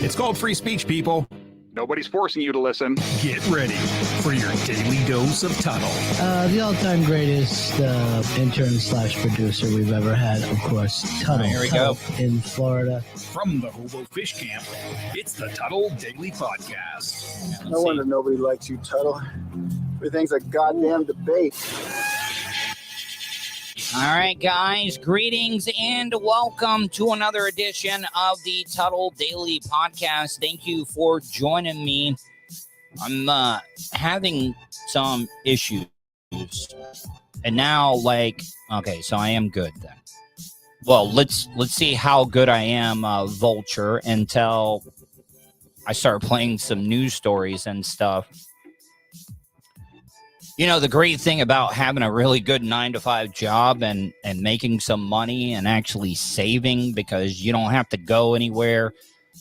It's called free speech, people. Nobody's forcing you to listen. Get ready for your daily dose of Tuddle. The all-time greatest intern/producer we've ever had, of course, Tuddle. Here we go. In Florida. From the Hobo Fish Camp, it's the Tuddle Daily Podcast. No wonder nobody likes you, Tuddle. Everything's a goddamn debate. All right, guys, greetings and welcome to another edition of the Tuddle Daily Podcast. Thank you for joining me. I'm having some issues. And now, okay, so I am good then. Well, let's see how good I am, Vulture, until I start playing some news stories and stuff. You know, the great thing about having a really good 9-to-5 job and making some money and actually saving, because you don't have to go anywhere.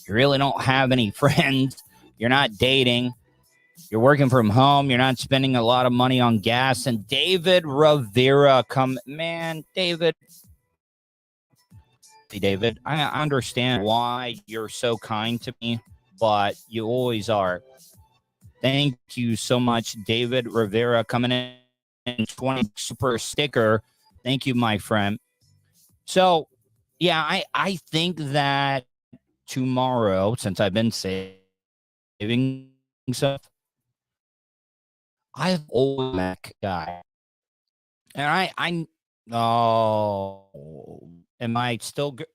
You really don't have any friends. You're not dating. You're working from home. You're not spending a lot of money on gas. And David Rivera David. Hey, David, I understand why you're so kind to me, but you always are. Thank you so much, David Rivera, coming in 20 super sticker. Thank you, my friend. So, yeah, I think that tomorrow, since I've been saving stuff, I've always Mac guy. And am I still good?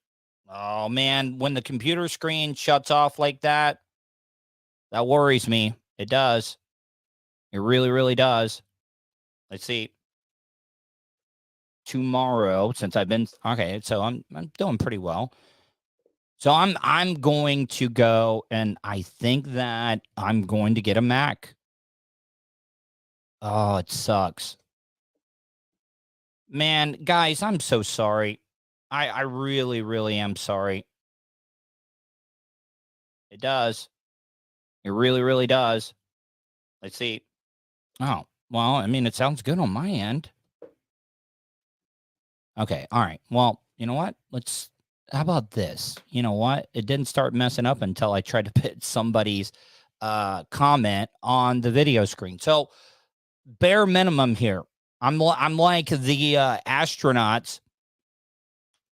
Oh, man, when the computer screen shuts off like that, that worries me. It does. It really, really does. Let's see. Tomorrow, since I've been okay, so I'm doing pretty well. So I'm going to go, and I think that I'm going to get a Mac. Oh, it sucks. Man, guys, I'm so sorry. I really, really am sorry. It does. It really, really does. Let's see. Oh, well, I mean, it sounds good on my end. Okay, all right. Well, you know what? How about this? You know what? It didn't start messing up until I tried to put somebody's comment on the video screen. So, bare minimum here. I'm like the astronauts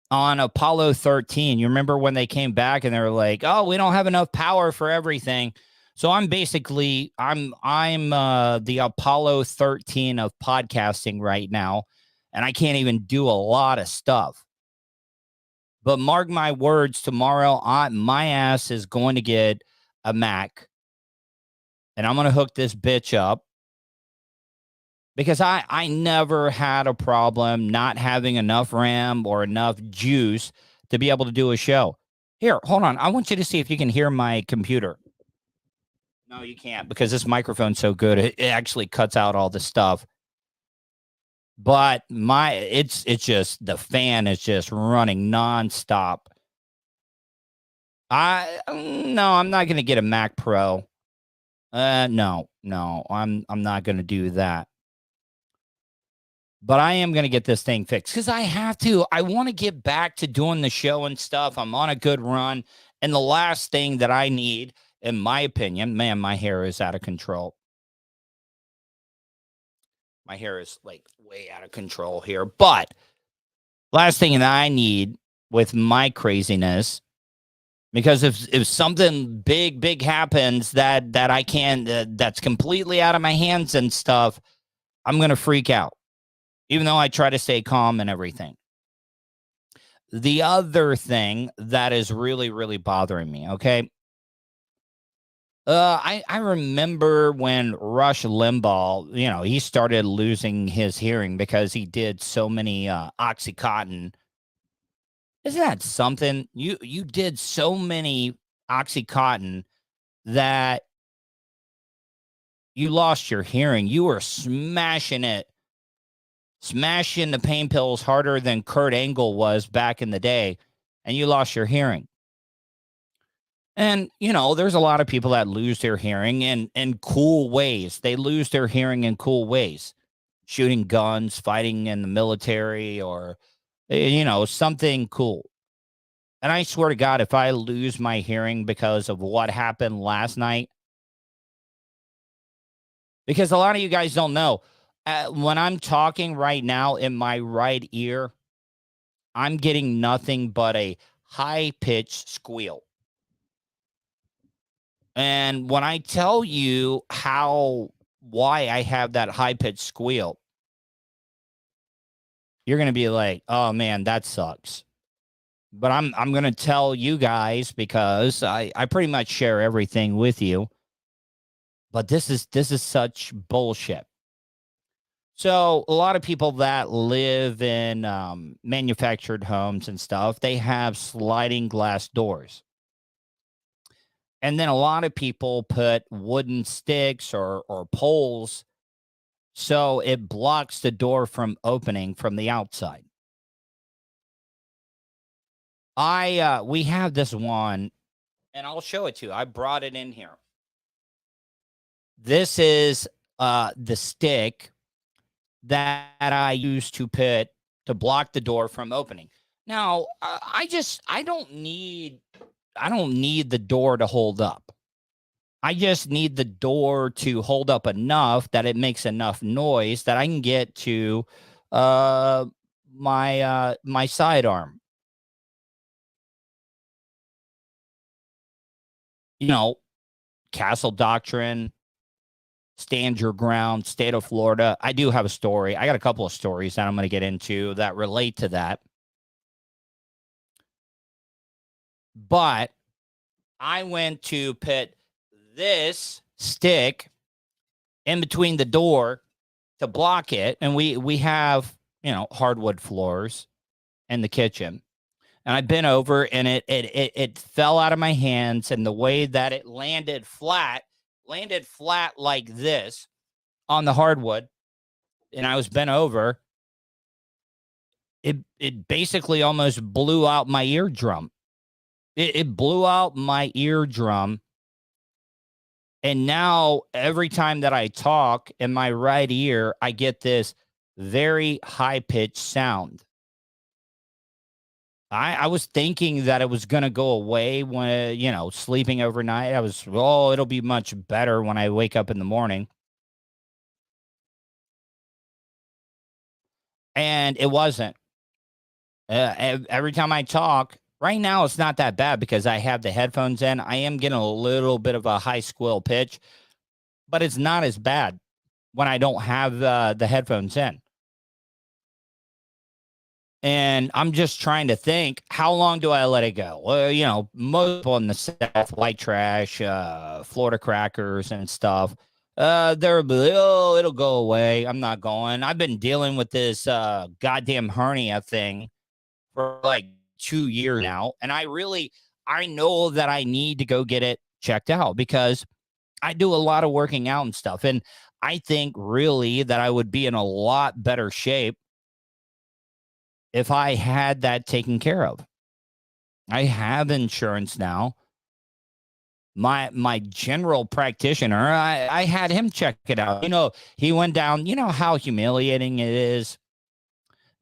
on Apollo 13. You remember when they came back and they were like, "Oh, we don't have enough power for everything." So I'm basically I'm the Apollo 13 of podcasting right now, and I can't even do a lot of stuff. But mark my words, tomorrow my ass is going to get a Mac, and I'm going to hook this bitch up. Because I never had a problem not having enough RAM or enough juice to be able to do a show. Here, hold on. I want you to see if you can hear my computer. No, you can't, because this microphone's so good. It actually cuts out all the stuff. But it's just, the fan is just running nonstop. I'm not going to get a Mac Pro. No, I'm not going to do that. But I am going to get this thing fixed because I have to. I want to get back to doing the show and stuff. I'm on a good run. And the last thing that I need, in my opinion, man, my hair is out of control. My hair is like way out of control here. But last thing that I need with my craziness, because if something big happens that I can, that's completely out of my hands and stuff, I'm going to freak out. Even though I try to stay calm and everything. The other thing that is really, really bothering me, okay? I remember when Rush Limbaugh, he started losing his hearing because he did so many Oxycontin. Isn't that something? You did so many Oxycontin that you lost your hearing. You were smashing the pain pills harder than Kurt Angle was back in the day, and you lost your hearing. And, there's a lot of people that lose their hearing in cool ways. They lose their hearing in cool ways. Shooting guns, fighting in the military, or, something cool. And I swear to God, if I lose my hearing because of what happened last night, because a lot of you guys don't know, when I'm talking right now in my right ear, I'm getting nothing but a high-pitched squeal. And when I tell you why I have that high-pitched squeal, you're going to be like, oh, man, that sucks. But I'm going to tell you guys because I pretty much share everything with you. But this is such bullshit. So a lot of people that live in manufactured homes and stuff, they have sliding glass doors. And then a lot of people put wooden sticks or poles so it blocks the door from opening from the outside. We have this one, and I'll show it to you. I brought it in here. This is the stick that I use to block the door from opening. Now, I don't need the door to hold up. I just need the door to hold up enough that it makes enough noise that I can get to my sidearm. You know, Castle Doctrine, Stand Your Ground, State of Florida. I do have a story. I got a couple of stories that I'm going to get into that relate to that. But I went to put this stick in between the door to block it. And we have, hardwood floors in the kitchen. And I bent over and it fell out of my hands. And the way that it landed flat like this on the hardwood. And I was bent over. It basically almost blew out my eardrum. It blew out my eardrum. And now every time that I talk in my right ear, I get this very high-pitched sound. I was thinking that it was going to go away when, sleeping overnight. it'll be much better when I wake up in the morning. And it wasn't. Every time I talk, right now it's not that bad because I have the headphones in. I am getting a little bit of a high squeal pitch, but it's not as bad when I don't have the headphones in. And I'm just trying to think, how long do I let it go? Well, most people in the South, white trash, Florida crackers and stuff, they're like, oh, it'll go away. I'm not going. I've been dealing with this goddamn hernia thing for like 2 years now. And I know that I need to go get it checked out because I do a lot of working out and stuff. And I think really that I would be in a lot better shape if I had that taken care of. I have insurance now. My general practitioner, I had him check it out. He went down, how humiliating it is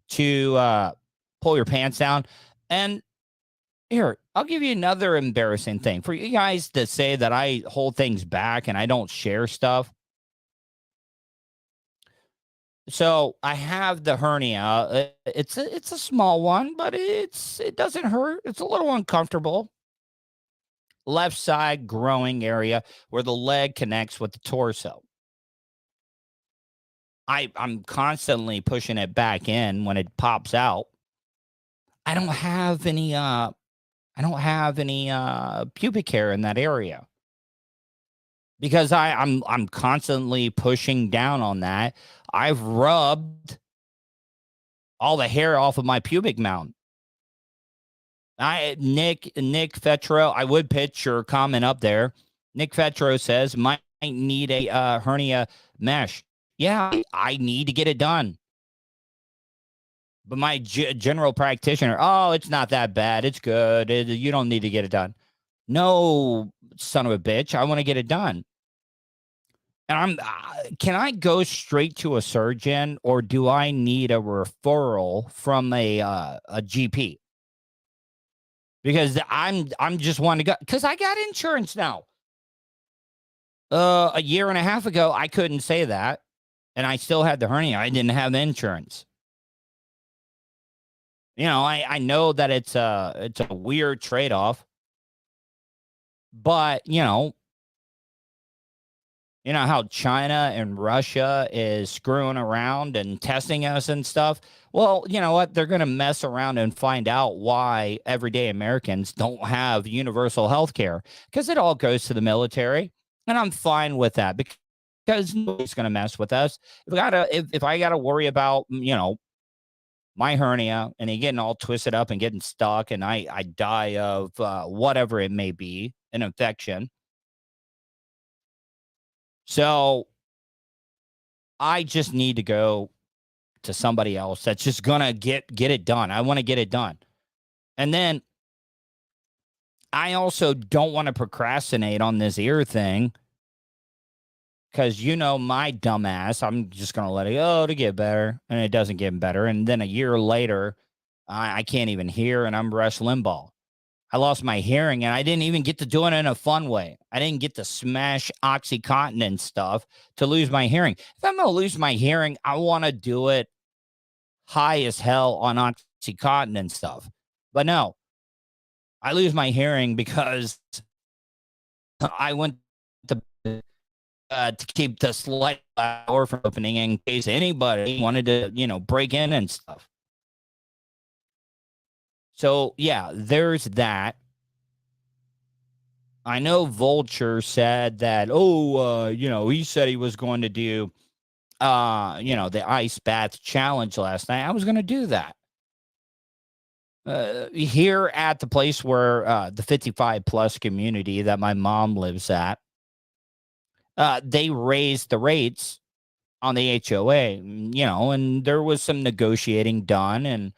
to pull your pants down. And here, I'll give you another embarrassing thing. For you guys that say that I hold things back and I don't share stuff. So I have the hernia. It's a small one, but it doesn't hurt. It's a little uncomfortable. Left side growing area where the leg connects with the torso. I'm constantly pushing it back in when it pops out. I don't have any pubic hair in that area. Because I'm constantly pushing down on that. I've rubbed all the hair off of my pubic mound. Nick Fetro, I would pitch your comment up there. Nick Fetro says might need a hernia mesh. Yeah, I need to get it done. But my general practitioner, oh, it's not that bad. It's good. You don't need to get it done. No, son of a bitch. I want to get it done. And can I go straight to a surgeon or do I need a referral from a GP? because I'm just wanting to go because I got insurance now. A year and a half ago, I couldn't say that, and I still had the hernia. I didn't have insurance. You know, I know that it's a weird trade-off, but you know how China and Russia is screwing around and testing us and stuff. Well, you know what? They're going to mess around and find out why everyday Americans don't have universal health care, because it all goes to the military. And I'm fine with that because nobody's going to mess with us. If I got to worry about, my hernia and it getting all twisted up and getting stuck and I die of whatever it may be, an infection. So I just need to go to somebody else that's just going to get it done. I want to get it done. And then I also don't want to procrastinate on this ear thing because, my dumbass, I'm just going to let it go to get better. And it doesn't get better. And then a year later, I can't even hear and I'm Rush Limbaugh. I lost my hearing and I didn't even get to do it in a fun way. I didn't get to smash Oxycontin and stuff to lose my hearing. If I'm going to lose my hearing, I want to do it high as hell on Oxycontin and stuff. But no, I lose my hearing because I went to keep the slight door from opening in case anybody wanted to, break in and stuff. So, yeah, there's that. I know Vulture said that, he said he was going to do, the ice bath challenge last night. I was going to do that. Here at the place where the 55 plus community that my mom lives at, they raised the rates on the HOA, and there was some negotiating done. And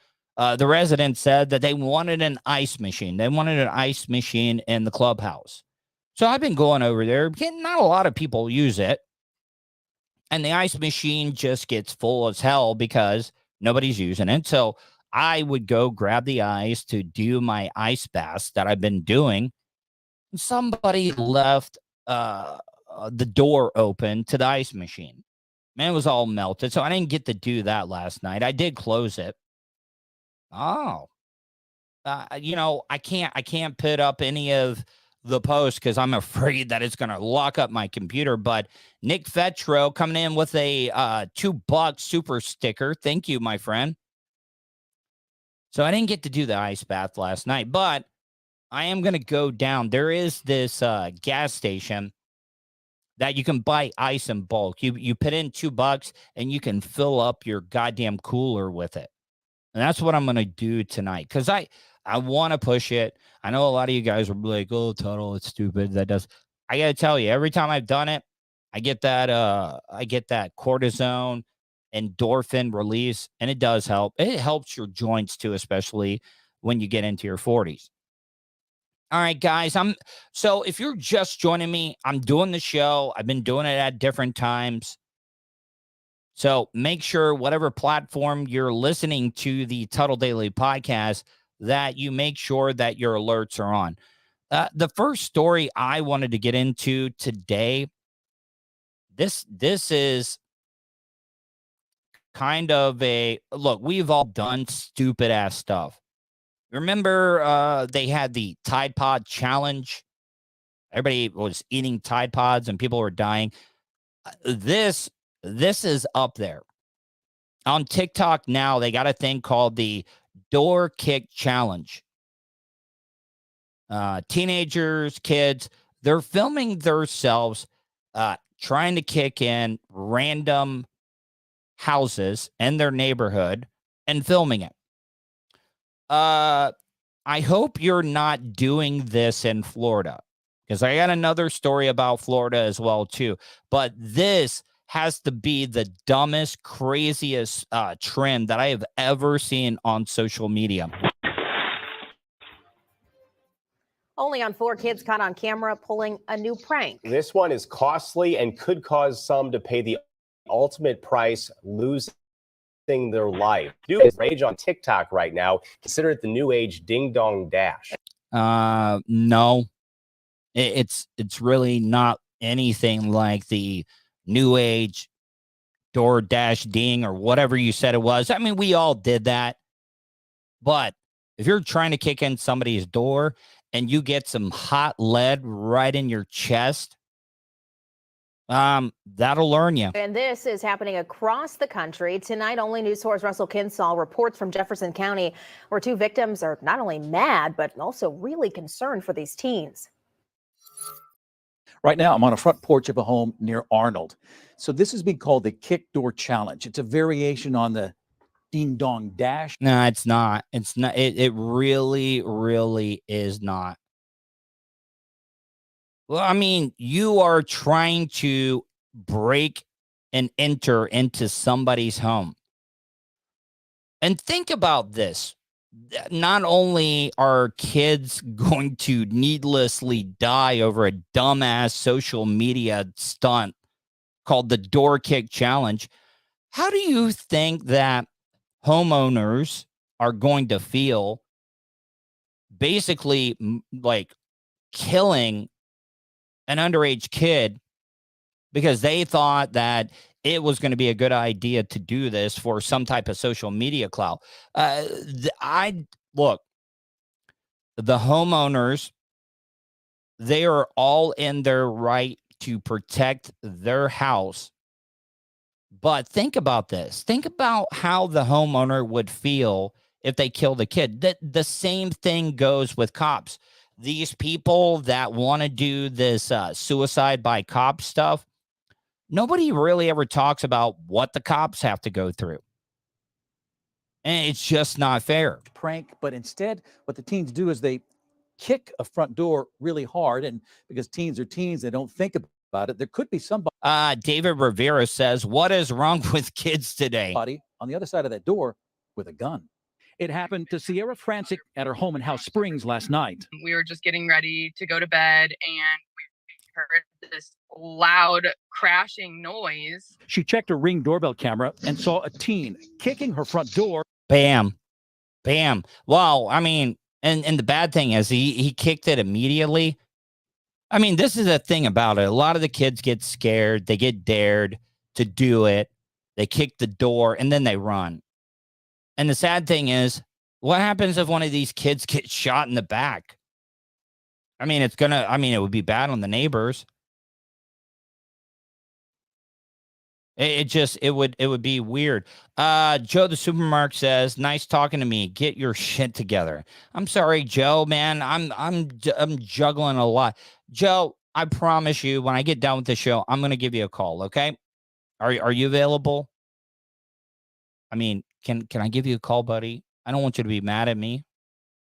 the residents said that they wanted an ice machine. They wanted an ice machine in the clubhouse. So I've been going over there. Not a lot of people use it. And the ice machine just gets full as hell because nobody's using it. So I would go grab the ice to do my ice baths that I've been doing. Somebody left the door open to the ice machine. Man, it was all melted. So I didn't get to do that last night. I did close it. Oh, I can't put up any of the posts because I'm afraid that it's going to lock up my computer. But Nick Fetro coming in with a $2 super sticker. Thank you, my friend. So I didn't get to do the ice bath last night, but I am going to go down. There is this gas station that you can buy ice in bulk. You put in $2 and you can fill up your goddamn cooler with it. And that's what I'm going to do tonight because I want to push it. I know a lot of you guys are like, oh, Tuddle, it's stupid. I got to tell you, every time I've done it, I get that cortisone, endorphin release, and it does help. It helps your joints too, especially when you get into your 40s. All right, guys. So if you're just joining me, I'm doing the show. I've been doing it at different times. So make sure whatever platform you're listening to the Tuddle Daily podcast, that you make sure that your alerts are on. The first story I wanted to get into today, this is kind of a look. We've all done stupid ass stuff. Remember, they had the Tide Pod challenge. Everybody was eating Tide Pods and people were dying. This is up there. On TikTok now, they got a thing called the door kick challenge. Teenagers, kids, they're filming themselves trying to kick in random houses in their neighborhood and filming it. I hope you're not doing this in Florida, because I got another story about Florida as well too. But this has to be the dumbest, craziest trend that I have ever seen on social media. Only on 4 kids caught on camera pulling a new prank. This one is costly and could cause some to pay the ultimate price, losing their life. Dude is rage on TikTok right now. Consider it the new age ding dong dash. No, it's really not anything like the new age DoorDash ding or whatever you said it was. I mean, we all did that. But if you're trying to kick in somebody's door and you get some hot lead right in your chest, that'll learn you. And this is happening across the country. Tonight, Only News source Russell Kinsall reports from Jefferson County, where two victims are not only mad, but also really concerned for these teens. Right now, I'm on a front porch of a home near Arnold. So this is being called the Kick Door Challenge. It's a variation on the Ding Dong Dash. No, it's not. It's not. It really, really is not. Well, I mean, you are trying to break and enter into somebody's home. And think about this. Not only are kids going to needlessly die over a dumbass social media stunt called the Door Kick Challenge, how do you think that homeowners are going to feel basically like killing an underage kid because they thought that it was going to be a good idea to do this for some type of social media clout? Look, the homeowners, they are all in their right to protect their house. But think about this. Think about how the homeowner would feel if they killed a kid. The same thing goes with cops. These people that want to do this suicide by cop stuff, nobody really ever talks about what the cops have to go through. And it's just not fair. Prank, but instead, what the teens do is they kick a front door really hard. And because teens are teens, they don't think about it. There could be somebody David Rivera says, what is wrong with kids today? on the other side of that door with a gun. It happened to Sierra Francic at her home in House Springs last night. We were just getting ready to go to bed, and we heard this loud crashing noise. She checked her Ring doorbell camera and saw a teen kicking her front door. Bam. Bam. Well, I mean, and the bad thing is he kicked it immediately. I mean, this is the thing about it. A lot of the kids get scared. They get dared to do it. They kick the door and then they run. And the sad thing is, what happens if one of these kids gets shot in the back? I mean, it would be bad on the neighbors. It would be weird. Joe the Supermarket says, nice talking to me. Get your shit together. I'm sorry, Joe, man. I'm juggling a lot. Joe, I promise you, when I get done with the show, I'm going to give you a call. Okay. Are you available? I mean, can I give you a call, buddy? I don't want you to be mad at me.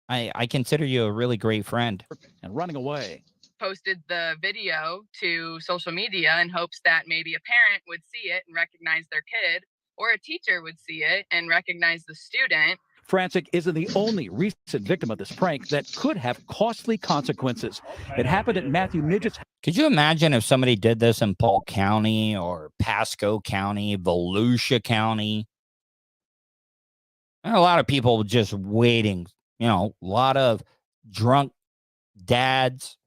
I consider you a really great friend. And running away. Posted the video to social media in hopes that maybe a parent would see it and recognize their kid, or a teacher would see it and recognize the student. Francic isn't the only recent victim of this prank that could have costly consequences. It happened at Matthew Midget's. Could you imagine if somebody did this in Polk County or Pasco County, Volusia County? And a lot of people just waiting, a lot of drunk dads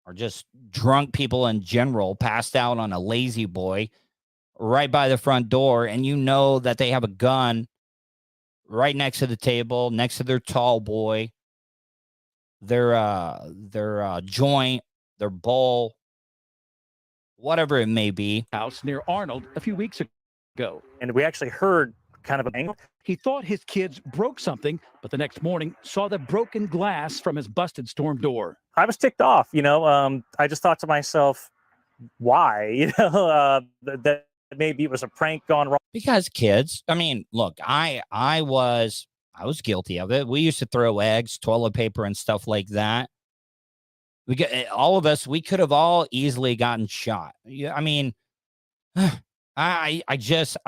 or just drunk people in general passed out on a lazy boy right by the front door. And you know that they have a gun right next to the table, next to their tall boy, their joint, their bowl, whatever it may be. House near Arnold a few weeks ago. And we actually heard kind of a bang. He thought his kids broke something, but the next morning saw the broken glass from his busted storm door. I was ticked off, I just thought to myself, why? That maybe it was a prank gone wrong. Because kids, I mean, look, I was guilty of it. We used to throw eggs, toilet paper, and stuff like that. All of us, we could have all easily gotten shot. Yeah, I mean, I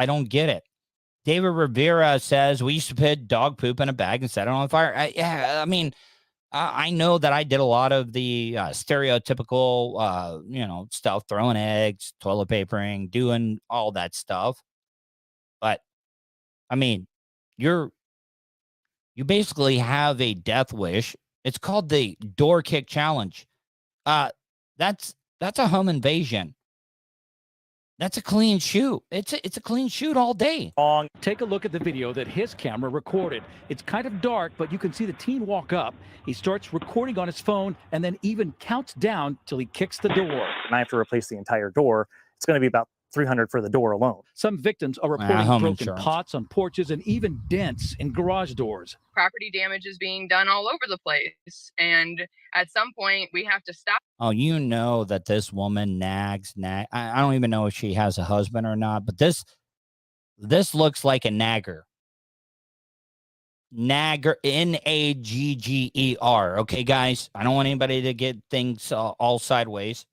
don't get it. David Rivera says we used to put dog poop in a bag and set it on fire. I know that I did a lot of the stereotypical, stuff, throwing eggs, toilet papering, doing all that stuff. But I mean, you basically have a death wish It's called the door kick challenge. That's a home invasion. That's a clean shoot. It's a clean shoot all day. Take a look at the video that his camera recorded. It's kind of dark, but you can see the teen walk up. He starts recording on his phone and then even counts down till he kicks the door. And I have to replace the entire door. It's going to be about $300 for the door alone. Some victims are reporting home broken insurance. pots on porches and even dents in garage doors. Property damage is being done all over the place. And at some point, we have to stop. Oh, you know that this woman nags. I don't even know if she has a husband or not, but this looks like a nagger. Nagger, Nagger. Okay, guys, I don't want anybody to get things all sideways,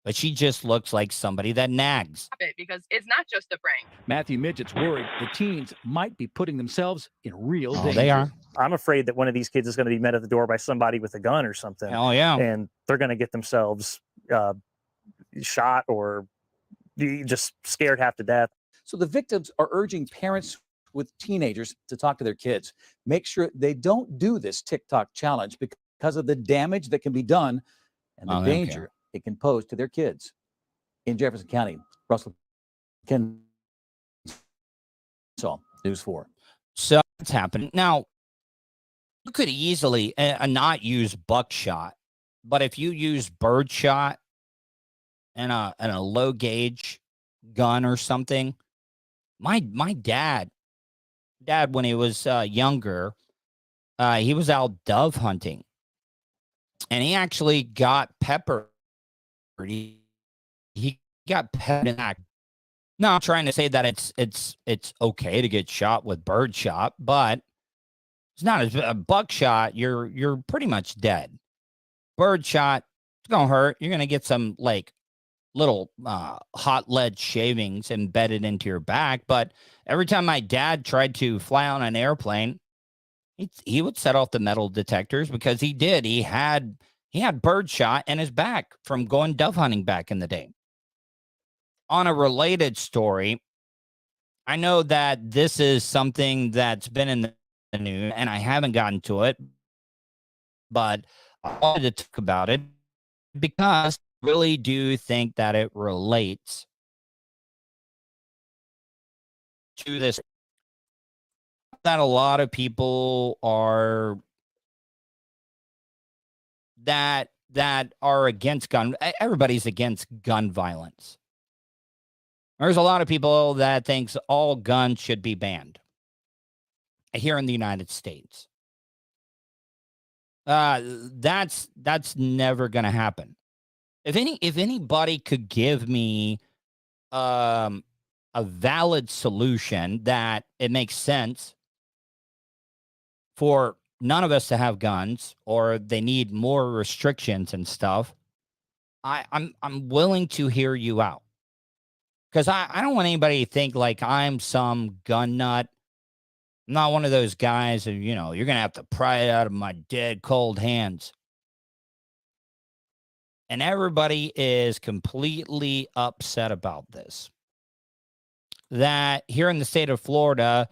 but she just looks like somebody that nags. It because it's not just a prank. Matthew Midget's worried the teens might be putting themselves in real danger. They are. I'm afraid that one of these kids is going to be met at the door by somebody with a gun or something. Oh, yeah. And they're going to get themselves shot or just scared half to death. So the victims are urging parents with teenagers to talk to their kids. Make sure they don't do this TikTok challenge because of the damage that can be done and the danger it can pose to their kids. In Jefferson County, Russell Ken, News 4. So it's happening. Now, you could easily not use buckshot, but if you use birdshot and a low gauge gun or something, my dad when he was younger, he was out dove hunting, and he actually got peppered. He got peppered in that. No, I'm trying to say that it's okay to get shot with birdshot, but it's not a buckshot. You're pretty much dead. Birdshot, it's gonna hurt. You're gonna get some like little hot lead shavings embedded into your back. But every time my dad tried to fly on an airplane, he would set off the metal detectors because he did. He had birdshot in his back from going dove hunting back in the day. On a related story, I know that this is something that's been in the news, and I haven't gotten to it, but I wanted to talk about it because I really do think that it relates to this, that a lot of people are that are against gun. Everybody's against gun violence. There's a lot of people that thinks all guns should be banned here in the United States. That's never going to happen. If anybody could give me a valid solution that it makes sense for none of us to have guns, or they need more restrictions and stuff, I'm willing to hear you out. Because I don't want anybody to think like I'm some gun nut. I'm not one of those guys that, you're going to have to pry it out of my dead, cold hands. And everybody is completely upset about this. That here in the state of Florida,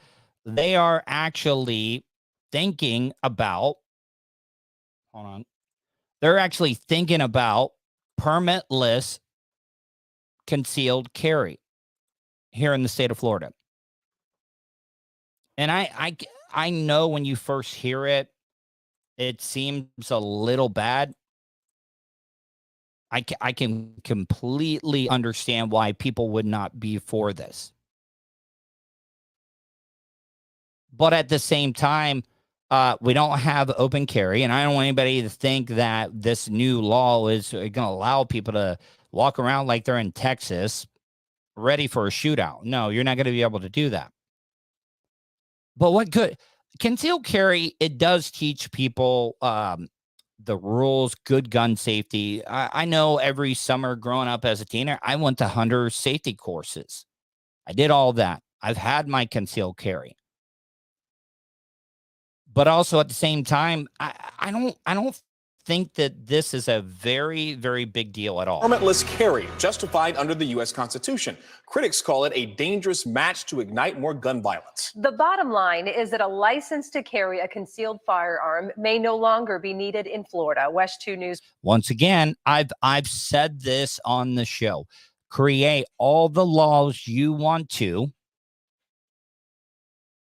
they are actually thinking about, they're actually thinking about permitless concealed carry here in the state of Florida. And I know when you first hear it, it seems a little bad. I can completely understand why people would not be for this. But at the same time, we don't have open carry, and I don't want anybody to think that this new law is going to allow people to walk around like they're in Texas, ready for a shootout. No, you're not going to be able to do that. But what good? Concealed carry, it does teach people the rules, good gun safety. I know every summer growing up as a teenager, I went to hunter safety courses. I did all that. I've had my concealed carry. But also at the same time, I don't think that this is a very, very big deal at all. Permitless carry, justified under the U.S. Constitution. Critics call it a dangerous match to ignite more gun violence. The bottom line is that a license to carry a concealed firearm may no longer be needed in Florida. West 2 News. Once again, I've said this on the show. Create all the laws you want to.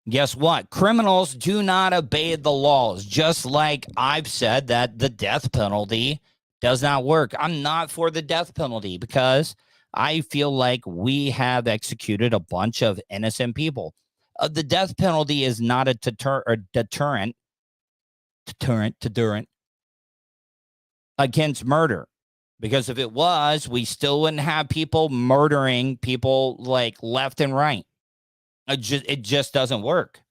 Guess what? Criminals do not obey the laws, just like I've said that the death penalty does not work. I'm not for the death penalty because I feel like we have executed a bunch of innocent people. The death penalty is not a deterrent against murder. Because if it was, we still wouldn't have people murdering people like left and right. It just doesn't work.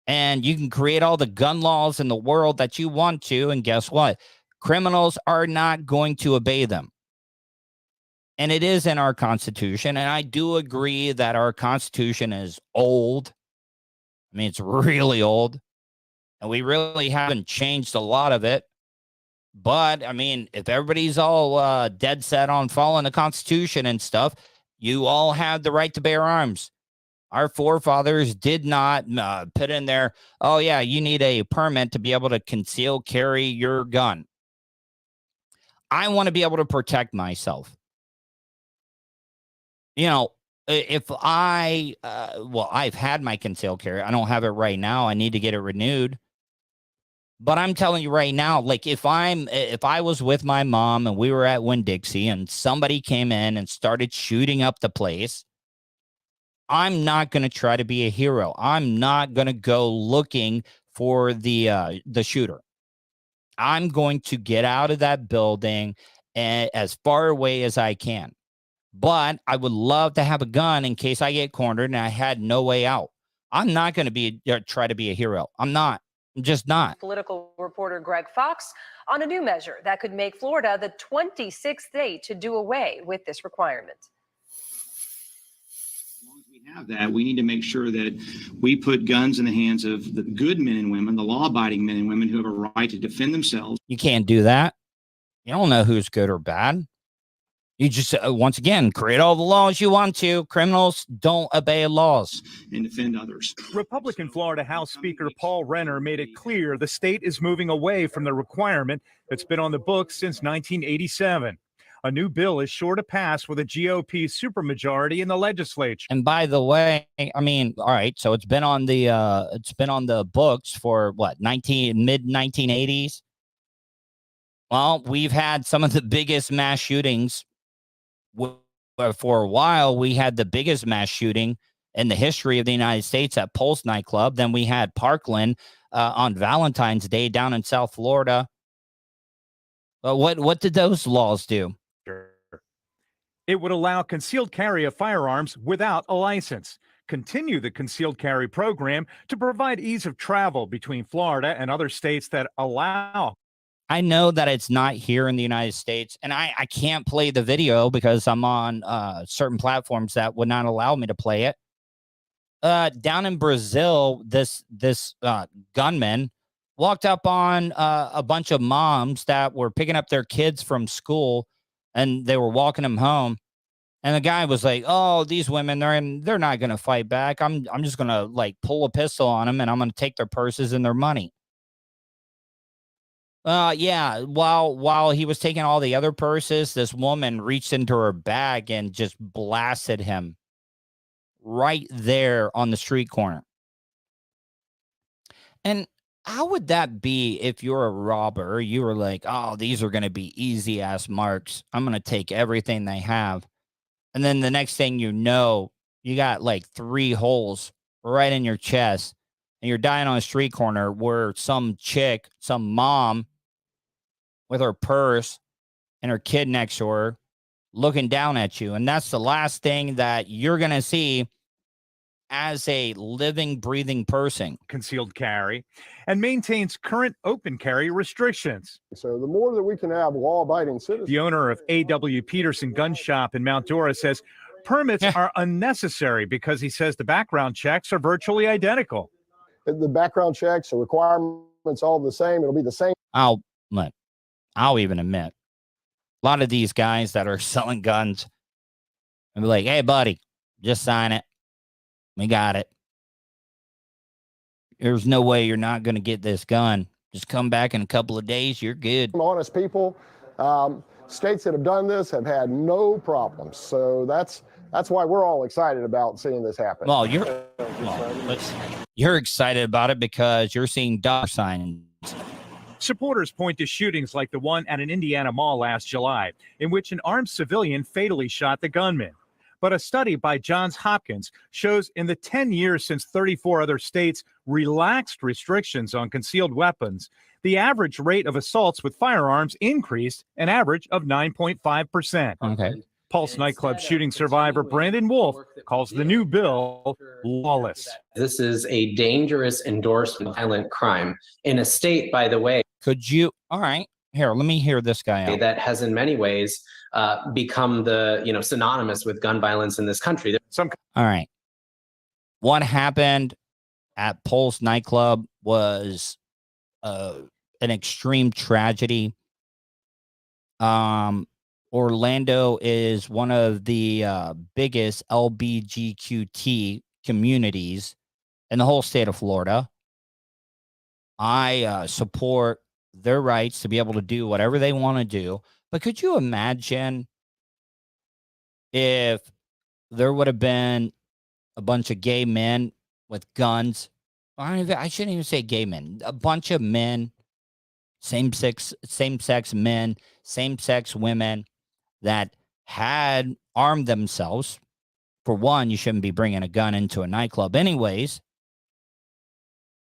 And you can create all the gun laws in the world that you want to, and guess what? Criminals are not going to obey them. And it is in our Constitution, and I do agree that our Constitution is old. I mean, it's really old, and we really haven't changed a lot of it. But, I mean, if everybody's all dead set on following the Constitution and stuff, you all have the right to bear arms. Our forefathers did not put in there, oh, yeah, you need a permit to be able to conceal carry your gun. I want to be able to protect myself. You know, if I've had my concealed carry. I don't have it right now. I need to get it renewed. But I'm telling you right now, like if I was with my mom and we were at Winn-Dixie and somebody came in and started shooting up the place, I'm not going to try to be a hero. I'm not going to go looking for the shooter. I'm going to get out of that building as far away as I can. But I would love to have a gun in case I get cornered and I had no way out. I'm not going to try to be a hero. I'm not. I'm just not. Political reporter Greg Fox on a new measure that could make Florida the 26th state to do away with this requirement. Have that, we need to make sure that we put guns in the hands of the good men and women, the law-abiding men and women who have a right to defend themselves. You can't do that. You don't know who's good or bad. You just, once again, create all the laws you want to. Criminals don't obey laws. And defend others. Republican Florida House Speaker Paul Renner made it clear the state is moving away from the requirement that's been on the books since 1987. A new bill is sure to pass with a GOP supermajority in the legislature. And by the way, I mean, all right, so it's been on the books for what, mid 1980s. Well, we've had some of the biggest mass shootings. For a while, we had the biggest mass shooting in the history of the United States at Pulse nightclub. Then we had Parkland on Valentine's Day down in South Florida. What did those laws do? It would allow concealed carry of firearms without a license, continue the concealed carry program to provide ease of travel between Florida and other states that allow. I know that it's not here in the United States, and I can't play the video because I'm on certain platforms that would not allow me to play it. Down in Brazil, this gunman walked up on a bunch of moms that were picking up their kids from school, and they were walking them home. And the guy was like, "Oh, these women, they're not going to fight back. I'm just going to like pull a pistol on them, and I'm going to take their purses and their money." Yeah. While he was taking all the other purses, this woman reached into her bag and just blasted him right there on the street corner. And how would that be if you're a robber? You were like, "Oh, these are going to be easy ass marks. I'm going to take everything they have." And then the next thing you know, you got like 3 holes right in your chest, and you're dying on a street corner where some chick, some mom with her purse and her kid next to her looking down at you. And that's the last thing that you're going to see as a living, breathing person. Concealed carry and maintains current open carry restrictions. So the more that we can have law-abiding citizens. The owner of A.W. Peterson Gun Shop in Mount Dora says permits are unnecessary because he says the background checks are virtually identical. The background checks, the requirements all the same. It'll be the same. Look, I'll even admit, a lot of these guys that are selling guns, and be like, hey, buddy, just sign it. We got it. There's no way you're not going to get this gun. Just come back in a couple of days. You're good. Honest people. States that have done this have had no problems. So that's why we're all excited about seeing this happen. Well, you're excited about it because you're seeing dollar signs. Supporters point to shootings like the one at an Indiana mall last July, in which an armed civilian fatally shot the gunman. But a study by Johns Hopkins shows in the 10 years since 34 other states relaxed restrictions on concealed weapons, the average rate of assaults with firearms increased an average of 9.5%. Okay. Pulse nightclub shooting survivor Brandon Wolf calls the new bill lawless. This is a dangerous endorsement of violent crime in a state, by the way. All right, here, let me hear this guy out. That has in many ways become synonymous with gun violence in this country. All right. What happened at Pulse nightclub was an extreme tragedy. Orlando is one of the biggest LGBTQ communities in the whole state of Florida. I support their rights to be able to do whatever they want to do. But could you imagine if there would have been a bunch of gay men with guns? I shouldn't even say gay men. A bunch of men, same-sex men, same-sex women that had armed themselves. For one, you shouldn't be bringing a gun into a nightclub anyways.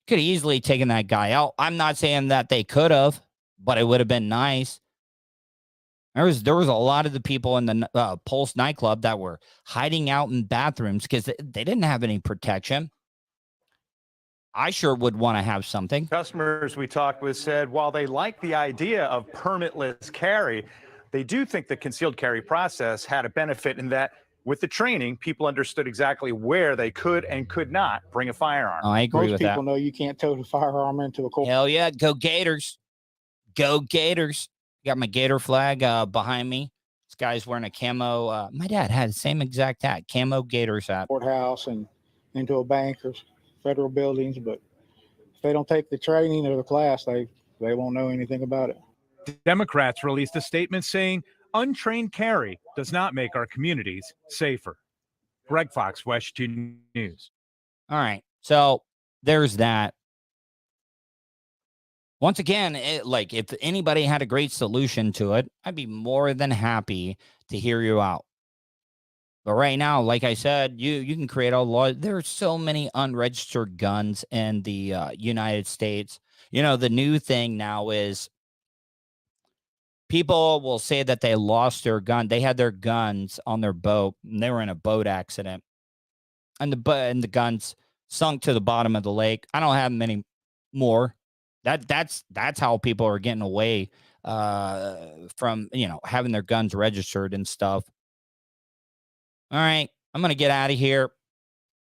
Could have easily taken that guy out. I'm not saying that they could have, but it would have been nice. There was a lot of the people in the Pulse nightclub that were hiding out in bathrooms because they didn't have any protection. I sure would want to have something. Customers we talked with said while they like the idea of permitless carry, they do think the concealed carry process had a benefit in that with the training, people understood exactly where they could and could not bring a firearm. Oh, I agree with that. Most people know you can't tow the firearm into a court. Hell yeah, go Gators. Go Gators. Got my Gator flag behind me. This guy's wearing a camo. My dad had the same exact hat, camo Gators hat. Courthouse and into a bank or federal buildings, but if they don't take the training or the class, they won't know anything about it. Democrats released a statement saying untrained carry does not make our communities safer. Greg Fox, West 2 News. All right, so there's that. Once again, if anybody had a great solution to it, I'd be more than happy to hear you out. But right now, like I said, you can create a law. There are so many unregistered guns in the United States. You know, the new thing now is people will say that they lost their gun. They had their guns on their boat, and they were in a boat accident. And the guns sunk to the bottom of the lake. I don't have many more. That's how people are getting away from, having their guns registered and stuff. All right, I'm going to get out of here.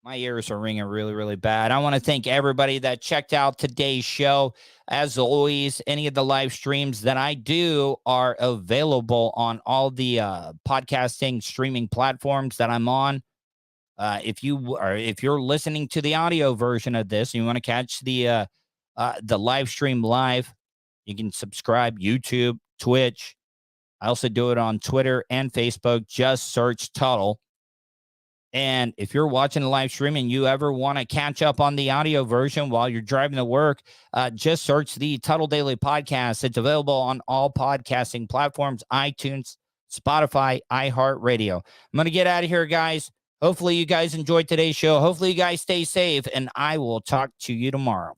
My ears are ringing really, really bad. I want to thank everybody that checked out today's show. As always, any of the live streams that I do are available on all the podcasting streaming platforms that I'm on. If you're listening to the audio version of this and you want to catch the live stream live, you can subscribe YouTube, Twitch. I also do it on Twitter and Facebook. Just search Tuddle. And if you're watching the live stream and you ever want to catch up on the audio version while you're driving to work, just search the Tuddle Daily Podcast. It's available on all podcasting platforms, iTunes, Spotify, iHeartRadio. I'm going to get out of here, guys. Hopefully you guys enjoyed today's show. Hopefully you guys stay safe, and I will talk to you tomorrow.